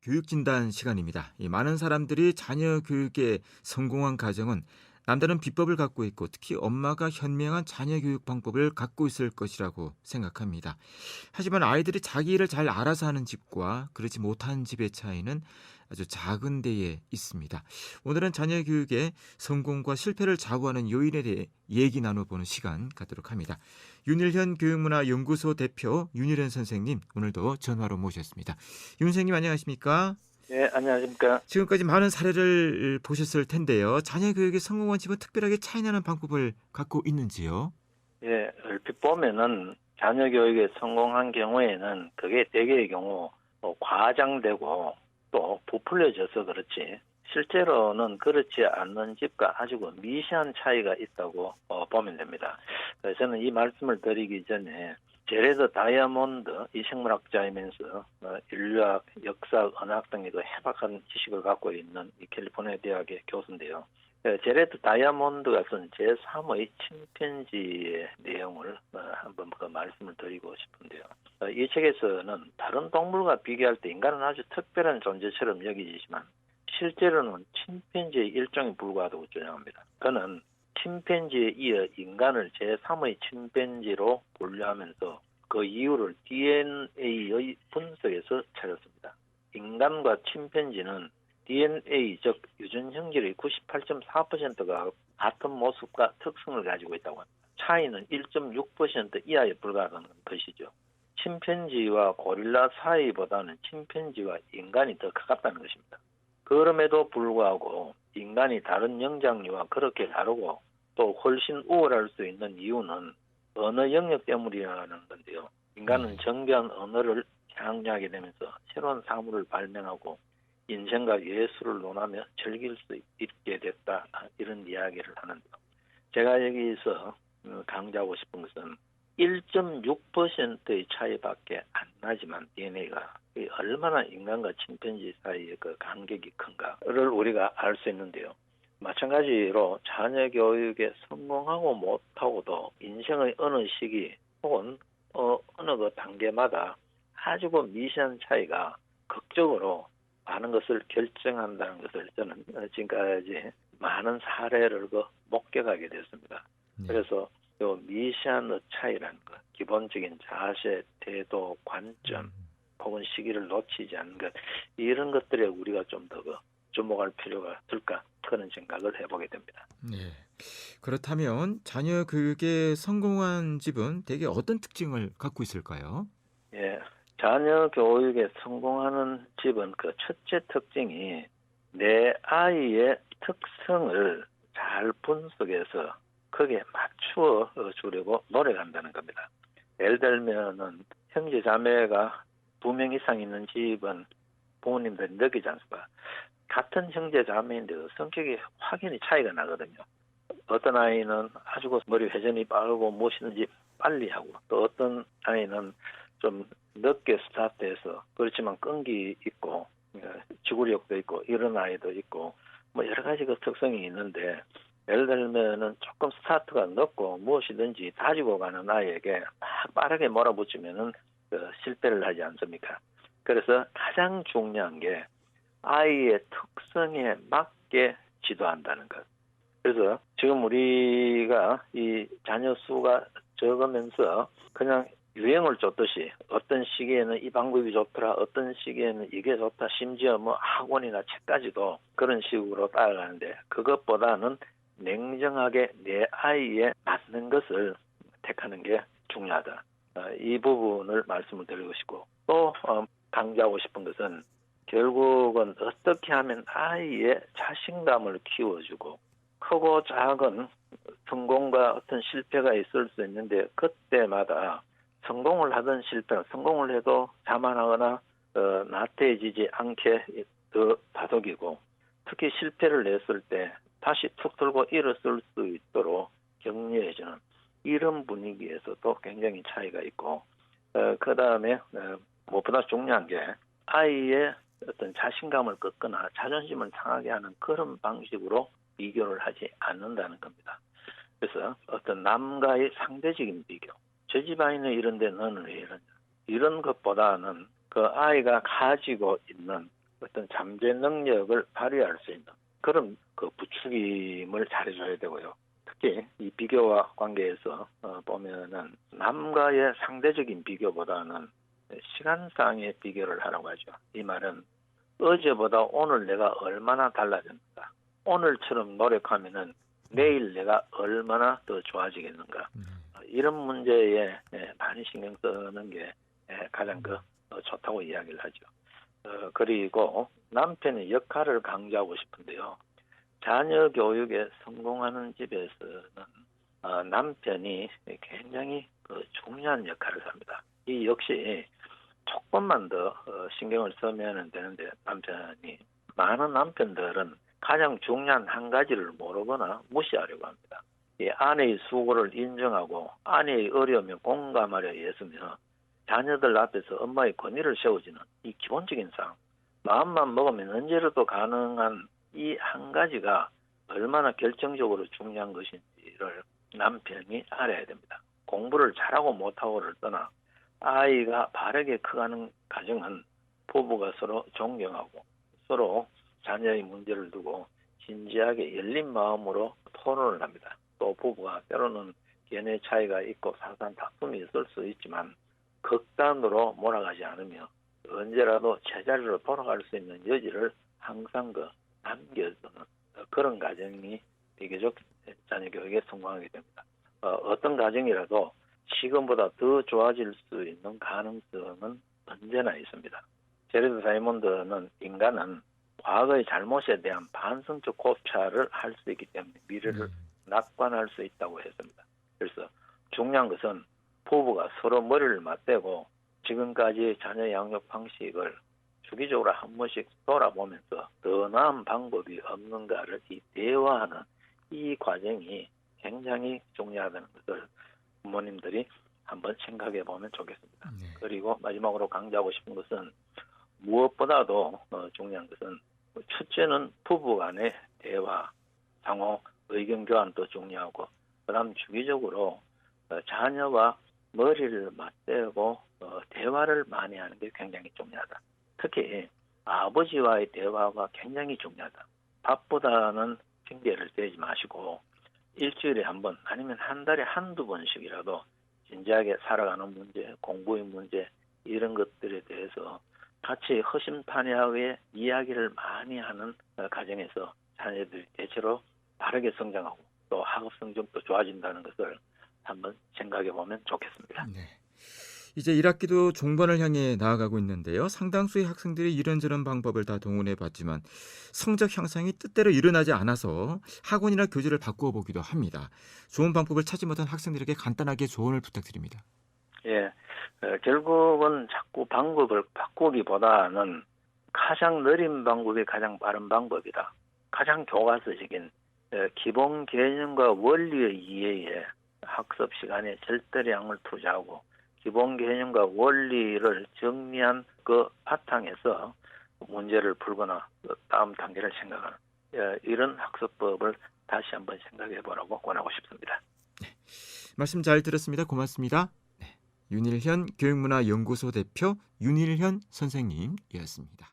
교육진단 시간입니다. 이 많은 사람들이 자녀 교육에 성공한 가정은 남다른 비법을 갖고 있고 특히 엄마가 현명한 자녀 교육 방법을 갖고 있을 것이라고 생각합니다. 하지만 아이들이 자기 일을 잘 알아서 하는 집과 그렇지 못한 집의 차이는 아주 작은 데에 있습니다. 오늘은 자녀 교육의 성공과 실패를 좌우하는 요인에 대해 얘기 나눠보는 시간 갖도록 합니다. 윤일현 교육문화연구소 대표 윤일현 선생님 오늘도 전화로 모셨습니다. 윤 선생님 안녕하십니까? 네, 안녕하십니까. 지금까지 많은 사례를 보셨을 텐데요. 자녀 교육에 성공한 집은 특별하게 차이나는 방법을 갖고 있는지요? 예, 얼핏 보면은 자녀 교육에 성공한 경우에는 그게 대개의 경우 과장되고 또 부풀려져서 그렇지 실제로는 그렇지 않는 집과 아주 미세한 차이가 있다고 보면 됩니다. 그래서 저는 이 말씀을 드리기 전에 제레드 다이아몬드 이 생물학자이면서 인류학, 역사, 언어학 등에도 해박한 지식을 갖고 있는 이 캘리포니아 대학의 교수인데요. 제레드 다이아몬드가 쓴 제3의 침팬지의 내용을 한번 그 말씀을 드리고 싶은데요. 이 책에서는 다른 동물과 비교할 때 인간은 아주 특별한 존재처럼 여기지만 실제로는 침팬지의 일종에 불과하다고 주장합니다. 그는 침팬지에 이어 인간을 제3의 침팬지로 분류하면서 그 이유를 DNA의 분석에서 찾았습니다. 인간과 침팬지는 DNA, 즉 유전 형질의 98.4%가 같은 모습과 특성을 가지고 있다고 합니다. 차이는 1.6% 이하에 불과한 것이죠. 침팬지와 고릴라 사이보다는 침팬지와 인간이 더 가깝다는 것입니다. 그럼에도 불구하고 인간이 다른 영장류와 그렇게 다르고 또 훨씬 우월할 수 있는 이유는 언어 영역 때문이라는 건데요. 인간은 정교한 언어를 향유하게 되면서 새로운 사물을 발명하고 인생과 예술을 논하며 즐길 수 있게 됐다. 이런 이야기를 하는데요. 제가 여기서 강조하고 싶은 것은 1.6%의 차이밖에 안 나지만 DNA가 얼마나 인간과 침팬지 사이의 그 간격이 큰가를 우리가 알 수 있는데요. 마찬가지로 자녀 교육에 성공하고 못하고도 인생의 어느 시기 혹은 어느 그 단계마다 아주 미세한 차이가 극적으로 많은 것을 결정한다는 것을 저는 지금까지 많은 사례를 목격하게 됐습니다. 그래서 요 미세한 차이라는 것, 기본적인 자세, 태도, 관점, 혹은 시기를 놓치지 않는 것, 이런 것들에 우리가 좀 더 주목할 필요가 있을까 그런 생각을 해보게 됩니다. 네. 그렇다면 자녀 교육에 성공한 집은 대개 어떤 특징을 갖고 있을까요? 예, 자녀 교육에 성공하는 집은 그 첫째 특징이 내 아이의 특성을 잘 분석해서 거기에 맞추어 주려고 노력한다는 겁니다. 예를 들면은 형제 자매가 2명 이상 있는 집은 부모님들이 느끼지 않습니까? 같은 형제 자매인데도 성격이 확연히 차이가 나거든요. 어떤 아이는 아주 머리 회전이 빠르고 무엇이든지 빨리 하고 또 어떤 아이는 좀 늦게 스타트해서 그렇지만 끈기 있고 지구력도 있고 이런 아이도 있고 뭐 여러 가지 그 특성이 있는데 예를 들면은 조금 스타트가 늦고 무엇이든지 다지고 가는 아이에게 막 빠르게 몰아붙이면은 실패를 하지 않습니까? 그래서 가장 중요한 게 아이의 특성에 맞게 지도한다는 것. 그래서 지금 우리가 이 자녀 수가 적으면서 그냥 유행을 쫓듯이 어떤 시기에는 이 방법이 좋더라, 어떤 시기에는 이게 좋다, 심지어 뭐 학원이나 책까지도 그런 식으로 따라가는데 그것보다는 냉정하게 내 아이에 맞는 것을 택하는 게 중요하다. 이 부분을 말씀을 드리고 싶고 또 강조하고 싶은 것은 결국은 어떻게 하면 아이의 자신감을 키워주고 크고 작은 성공과 어떤 실패가 있을 수 있는데 그때마다 성공을 하든 성공을 해도 자만하거나 나태해지지 않게 더 다독이고 특히 실패를 냈을 때 다시 툭 들고 일어설 수 있도록 격려해주는 이런 분위기에서도 굉장히 차이가 있고 그 다음에 무엇보다 중요한 게 아이의 어떤 자신감을 꺾거나 자존심을 상하게 하는 그런 방식으로 비교를 하지 않는다는 겁니다. 그래서 어떤 남과의 상대적인 비교, 저 집안이는 이런데 너는 왜 이러냐 이런 것보다는 그 아이가 가지고 있는 어떤 잠재 능력을 발휘할 수 있는 그런 그 부추김을 잘해줘야 되고요. 특히 이 비교와 관계에서 보면은 남과의 상대적인 비교보다는 시간상의 비교를 하라고 하죠. 이 말은 어제보다 오늘 내가 얼마나 달라졌는가. 오늘처럼 노력하면은 내일 내가 얼마나 더 좋아지겠는가. 이런 문제에 많이 신경 쓰는 게 가장 좋다고 이야기를 하죠. 그리고 남편의 역할을 강조하고 싶은데요. 자녀 교육에 성공하는 집에서는 남편이 굉장히 중요한 역할을 합니다. 이 역시 조금만 더 신경을 쓰면 되는데 남편이 많은 남편들은 가장 중요한 한 가지를 모르거나 무시하려고 합니다. 이 아내의 수고를 인정하고 아내의 어려움에 공감하려 했으며 자녀들 앞에서 엄마의 권위를 세우지는 이 기본적인 사항, 마음만 먹으면 언제라도 가능한 이 한 가지가 얼마나 결정적으로 중요한 것인지를 남편이 알아야 됩니다. 공부를 잘하고 못하고를 떠나 아이가 바르게 커가는 가정은 부부가 서로 존경하고 서로 자녀의 문제를 두고 진지하게 열린 마음으로 토론을 합니다. 또 부부가 때로는 견해 차이가 있고 사소한 다툼이 있을 수 있지만 극단으로 몰아가지 않으며 언제라도 제자리로 돌아갈 수 있는 여지를 항상 남겨두는 그런 가정이 비교적 자녀 교육에 성공하게 됩니다. 어떤 가정이라도 지금보다 더 좋아질 수 있는 가능성은 언제나 있습니다. 제레드 사이먼드는 인간은 과거의 잘못에 대한 반성적 고찰을 할 수 있기 때문에 미래를 낙관할 수 있다고 했습니다. 그래서 중요한 것은 부부가 서로 머리를 맞대고 지금까지의 자녀 양육 방식을 주기적으로 한 번씩 돌아보면서 더 나은 방법이 없는가를 대화하는 이 과정이 굉장히 중요하다는 것을 부모님들이 한번 생각해 보면 좋겠습니다. 그리고 마지막으로 강조하고 싶은 것은 무엇보다도 중요한 것은 첫째는 부부 간의 대화, 상호 의견 교환도 중요하고 그다음 주기적으로 자녀와 머리를 맞대고 대화를 많이 하는 게 굉장히 중요하다. 특히 아버지와의 대화가 굉장히 중요하다. 밥보다는 핑계를 대지 마시고 일주일에 한 번 아니면 한 달에 한두 번씩이라도 진지하게 살아가는 문제, 공부의 문제 이런 것들에 대해서 같이 허심탄회하게 이야기를 많이 하는 가정에서 자녀들이 대체로 바르게 성장하고 또 학업 성적도 좋아진다는 것을 한번 생각해 보면 좋겠습니다. 네. 이제 1학기도 종반을 향해 나아가고 있는데요. 상당수의 학생들이 이런저런 방법을 다 동원해 봤지만 성적 향상이 뜻대로 일어나지 않아서 학원이나 교재를 바꾸어 보기도 합니다. 좋은 방법을 찾지 못한 학생들에게 간단하게 조언을 부탁드립니다. 예, 결국은 자꾸 방법을 바꾸기보다는 가장 느린 방법이 가장 빠른 방법이다. 가장 교과서적인 기본 개념과 원리의 이해에 학습 시간에 절대량을 투자하고 기본 개념과 원리를 정리한 그 바탕에서 문제를 풀거나 다음 단계를 생각하는 이런 학습법을 다시 한번 생각해 보라고 권하고 싶습니다. 말씀 잘 들었습니다. 고맙습니다. 윤일현 교육문화연구소 대표 윤일현 선생님이었습니다.